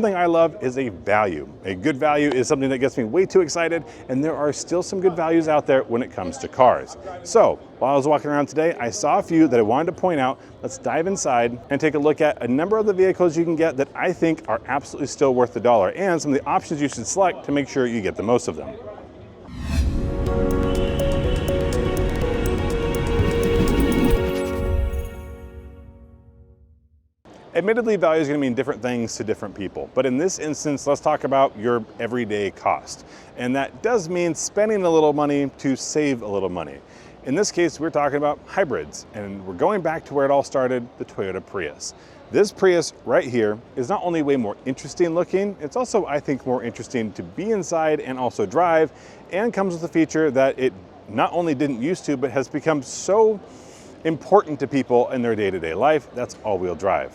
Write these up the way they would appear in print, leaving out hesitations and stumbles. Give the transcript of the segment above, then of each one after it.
One thing I love is a value. A good value is something that gets me way too excited, and there are still some good values out there when it comes to cars. So, while I was walking around today, I saw a few that I wanted to point out. Let's dive inside and take a look at a number of the vehicles you can get that I think are absolutely still worth the dollar, and some of the options you should select to make sure you get the most of them. Admittedly, value is going to mean different things to different people, but in this instance, let's talk about your everyday cost. And that does mean spending a little money to save a little money. In this case, we're talking about hybrids, and we're going back to where it all started, the Toyota Prius. This Prius right here is not only way more interesting looking, it's also, I think, more interesting to be inside and also drive, and comes with a feature that it not only didn't used to, but has become so important to people in their day-to-day life. That's all-wheel drive.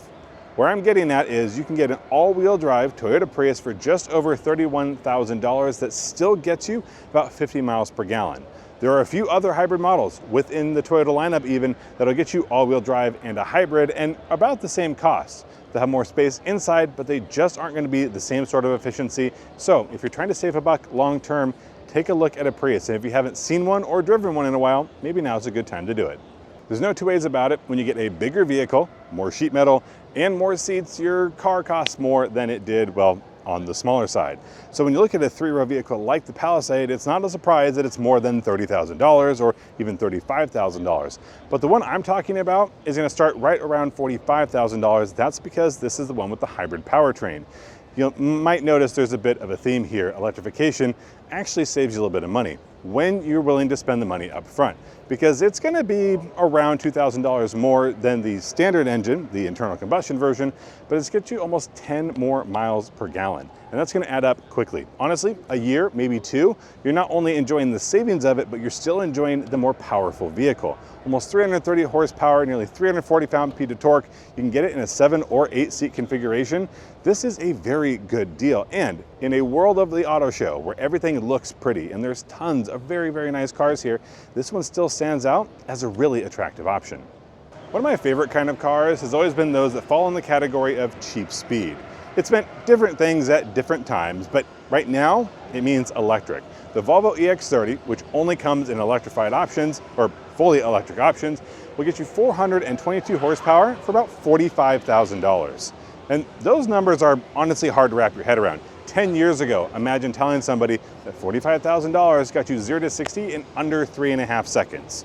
Where I'm getting at is you can get an all-wheel drive Toyota Prius for just over $31,000 that still gets you about 50 miles per gallon. There are a few other hybrid models within the Toyota lineup even that'll get you all-wheel drive and a hybrid and about the same cost. They have more space inside, but they just aren't going to be the same sort of efficiency. So if you're trying to save a buck long-term, take a look at a Prius. And if you haven't seen one or driven one in a while, maybe now's a good time to do it. There's no two ways about it. When you get a bigger vehicle, more sheet metal, and more seats, your car costs more than it did, well, on the smaller side. So when you look at a three-row vehicle like the Palisade, it's not a surprise that it's more than $30,000 or even $35,000. But the one I'm talking about is going to start right around $45,000. That's because this is the one with the hybrid powertrain. You might notice there's a bit of a theme here. Electrification actually saves you a little bit of money when you're willing to spend the money up front, because it's going to be around $2,000 more than the standard engine, the internal combustion version, but it's get you almost 10 more miles per gallon. And that's going to add up quickly. Honestly, a year, maybe two, you're not only enjoying the savings of it, but you're still enjoying the more powerful vehicle. Almost 330 horsepower, nearly 340 pound-feet of torque. You can get it in a 7 or 8 seat configuration. This is a very good deal. And in a world of the auto show where everything looks pretty and there's tons of very, very nice cars here, this one still stands out as a really attractive option. One of my favorite kind of cars has always been those that fall in the category of cheap speed. It's meant different things at different times, but right now it means electric. The Volvo EX30, which only comes in electrified options, or fully electric options, will get you 422 horsepower for about $45,000. And those numbers are honestly hard to wrap your head around. 10 years ago, imagine telling somebody that $45,000 got you 0 to 60 in under 3.5 seconds.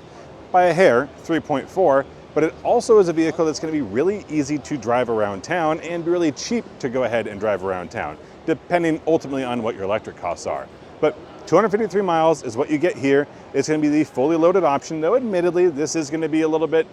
By a hair, 3.4, but it also is a vehicle that's going to be really easy to drive around town and really cheap to go ahead and drive around town, depending ultimately on what your electric costs are. But 253 miles is what you get here. It's going to be the fully loaded option, though admittedly this is going to be a little bit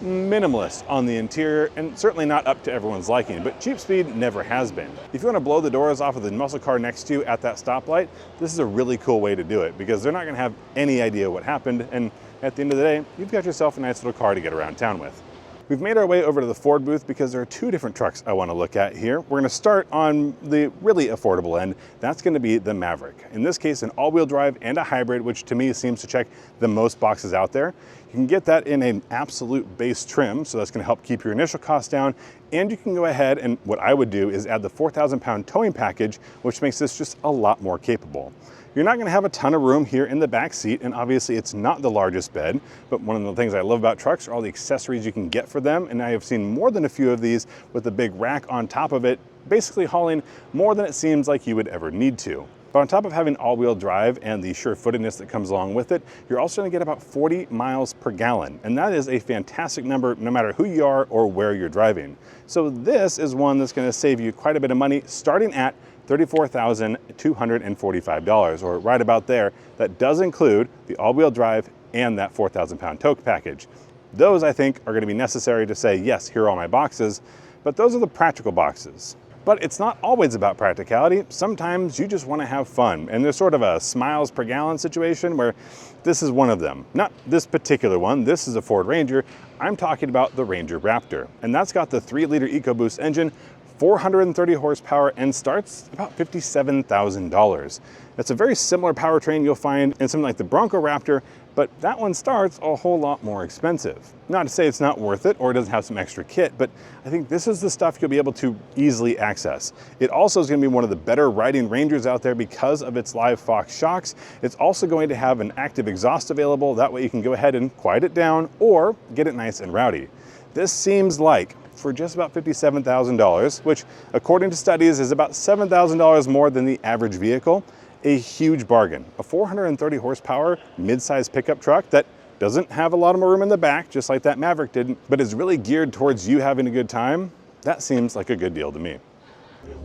minimalist on the interior and certainly not up to everyone's liking, but cheap speed never has been. If you want to blow the doors off of the muscle car next to you at that stoplight, this is a really cool way to do it because they're not going to have any idea what happened, and at the end of the day, you've got yourself a nice little car to get around town with. We've made our way over to the Ford booth because there are two different trucks I want to look at here. We're going to start on the really affordable end. That's going to be the Maverick. In this case, an all-wheel drive and a hybrid, which to me seems to check the most boxes out there. You can get that in an absolute base trim, so that's going to help keep your initial costs down. And you can go ahead and what I would do is add the 4,000-pound towing package, which makes this just a lot more capable. You're not going to have a ton of room here in the back seat, and obviously it's not the largest bed, but one of the things I love about trucks are all the accessories you can get for them, and I have seen more than a few of these with the big rack on top of it, basically hauling more than it seems like you would ever need to. But on top of having all-wheel drive and the sure-footedness that comes along with it, you're also going to get about 40 miles per gallon, and that is a fantastic number no matter who you are or where you're driving. So this is one that's going to save you quite a bit of money, starting at $34,245, or right about there. That does include the all-wheel drive and that 4,000-pound tow package. Those, I think, are going to be necessary to say, yes, here are all my boxes, but those are the practical boxes. But it's not always about practicality. Sometimes you just want to have fun, and there's sort of a miles per gallon situation where this is one of them. Not this particular one, this is a Ford Ranger. I'm talking about the Ranger Raptor, and that's got the 3-liter EcoBoost engine, 430 horsepower and starts about $57,000. That's a very similar powertrain you'll find in something like the Bronco Raptor, but that one starts a whole lot more expensive. Not to say it's not worth it or it doesn't have some extra kit, but I think this is the stuff you'll be able to easily access. It also is going to be one of the better riding Rangers out there because of its live Fox shocks. It's also going to have an active exhaust available. That way you can go ahead and quiet it down or get it nice and rowdy. This seems like, for just about $57,000, which according to studies is about $7,000 more than the average vehicle, a huge bargain. A 430 horsepower mid-size pickup truck that doesn't have a lot of more room in the back, just like that Maverick didn't, but is really geared towards you having a good time. That seems like a good deal to me.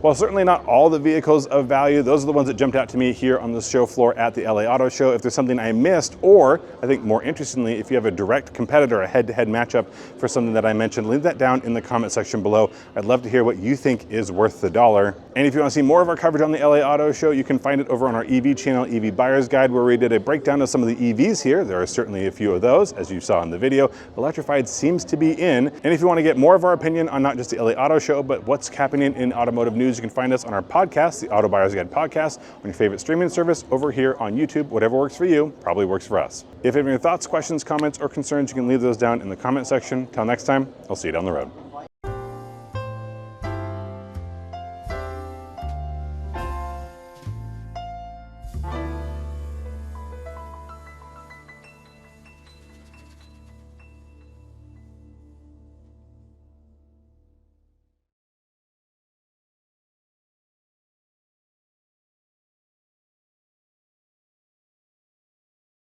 While certainly not all the vehicles of value, those are the ones that jumped out to me here on the show floor at the LA Auto Show. If there's something I missed, or I think more interestingly, if you have a direct competitor, a head-to-head matchup for something that I mentioned, leave that down in the comment section below. I'd love to hear what you think is worth the dollar. And if you want to see more of our coverage on the LA Auto Show, you can find it over on our EV channel, EV Buyer's Guide, where we did a breakdown of some of the EVs here. There are certainly a few of those, as you saw in the video. Electrified seems to be in. And if you want to get more of our opinion on not just the LA Auto Show, but what's happening in automotive news, you can find us on our podcast, the Auto Buyer's Guide podcast, on your favorite streaming service, over here on YouTube. Whatever works for you probably works for us. If you have any thoughts, questions, comments, or concerns, you can leave those down in the comment section. Till next time, I'll see you down the road.